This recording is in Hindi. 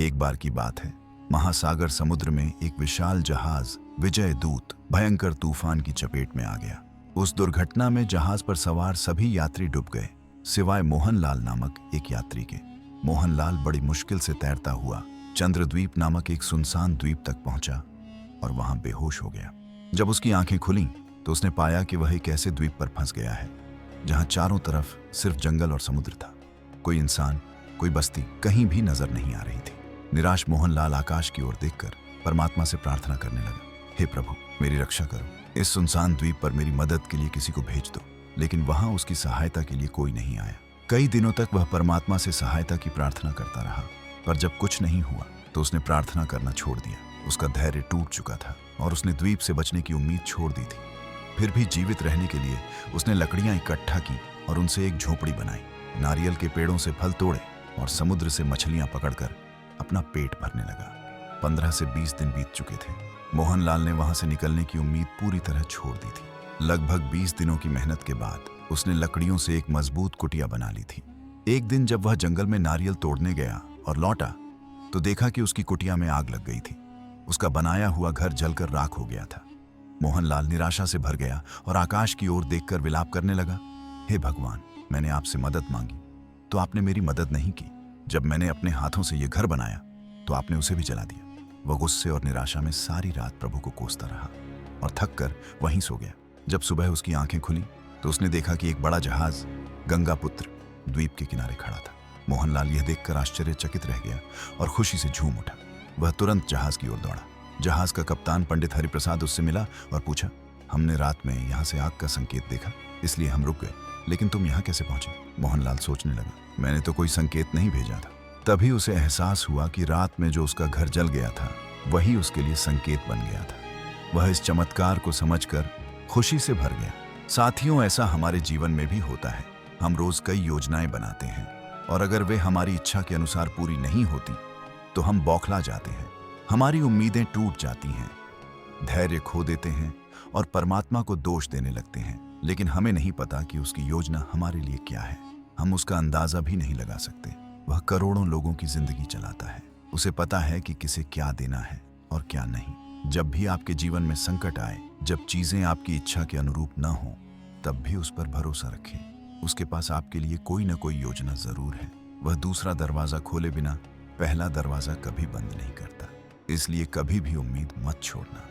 एक बार की बात है, महासागर समुद्र में एक विशाल जहाज विजय दूत भयंकर तूफान की चपेट में आ गया। उस दुर्घटना में जहाज पर सवार सभी यात्री डूब गए, सिवाय मोहनलाल नामक एक यात्री के। मोहनलाल बड़ी मुश्किल से तैरता हुआ चंद्रद्वीप नामक एक सुनसान द्वीप तक पहुंचा और वहां बेहोश हो गया। जब उसकी आंखें खुलीं तो उसने पाया कि वह एक ऐसे द्वीप पर फंस गया है जहां चारों तरफ सिर्फ जंगल और समुद्र था। कोई इंसान, कोई बस्ती कहीं भी नजर नहीं आ रही थी। निराश मोहनलाल आकाश की ओर देखकर परमात्मा से प्रार्थना करने लगा, हे प्रभु, मेरी रक्षा करो, इस सुनसान द्वीप पर मेरी मदद के लिए किसी को भेज दो। लेकिन वहां उसकी सहायता के लिए कोई नहीं आया। कई दिनों तक वह परमात्मा से सहायता की प्रार्थना करता रहा, पर जब कुछ नहीं हुआ तो उसने प्रार्थना करना छोड़ दिया। उसका धैर्य टूट चुका था और उसने द्वीप से बचने की उम्मीद छोड़ दी थी। फिर भी जीवित रहने के लिए उसने लकड़ियां इकट्ठा की और उनसे एक झोपड़ी बनाई, नारियल के पेड़ों से फल तोड़े और समुद्र से मछलियां पकड़कर अपना पेट भरने लगा। 15 से 20 दिन बीत चुके थे। मोहनलाल ने वहां से निकलने की उम्मीद पूरी तरह छोड़ दी थी। लगभग 20 दिनों की मेहनत के बाद उसने लकड़ियों से एक मजबूत कुटिया बना ली थी। एक दिन जब वह जंगल में नारियल तोड़ने गया और लौटा तो देखा कि उसकी कुटिया में आग लग गई थी। उसका बनाया हुआ घर जलकर राख हो गया था। मोहनलाल निराशा से भर गया और आकाश की ओर देखकर विलाप करने लगा, हे भगवान, मैंने आपसे मदद मांगी तो आपने मेरी मदद नहीं की। जब मैंने अपने हाथों से यह घर बनाया तो आपने उसे भी जला दिया। वह गुस्से और निराशा में सारी रात प्रभु को कोसता रहा और थक कर वहीं सो गया। जब सुबह उसकी आंखें खुली तो उसने देखा कि एक बड़ा जहाज गंगापुत्र द्वीप के किनारे खड़ा था। मोहनलाल यह देखकर आश्चर्यचकित रह गया और खुशी से झूम उठा। वह तुरंत जहाज की ओर दौड़ा। जहाज का कप्तान पंडित हरिप्रसाद उससे मिला और पूछा, हमने रात में यहाँ से आग का संकेत देखा, इसलिए हम रुक गए, लेकिन तुम यहाँ कैसे पहुंचे? मोहनलाल सोचने लगा, मैंने तो कोई संकेत नहीं भेजा था। तभी उसे एहसास हुआ कि रात में जो उसका घर जल गया था वही उसके लिए संकेत बन गया था। वह इस चमत्कार को समझकर खुशी से भर गया। साथियों, ऐसा हमारे जीवन में भी होता है। हम रोज कई योजनाएं बनाते हैं और अगर वे हमारी इच्छा के अनुसार पूरी नहीं होती तो हम बौखला जाते हैं, हमारी उम्मीदें टूट जाती हैं, धैर्य खो देते हैं और परमात्मा को दोष देने लगते हैं। लेकिन हमें नहीं पता कि उसकी योजना हमारे लिए क्या है। हम उसका अंदाजा भी नहीं लगा सकते। वह करोड़ों लोगों की जिंदगी चलाता है। उसे पता है कि किसे क्या देना है और क्या नहीं। जब भी आपके जीवन में संकट आए, जब चीजें आपकी इच्छा के अनुरूप न हो, तब भी उस पर भरोसा रखें। उसके पास आपके लिए कोई न कोई योजना जरूर है। वह दूसरा दरवाजा खोले बिना पहला दरवाजा कभी बंद नहीं करता। इसलिए कभी भी उम्मीद मत छोड़ना।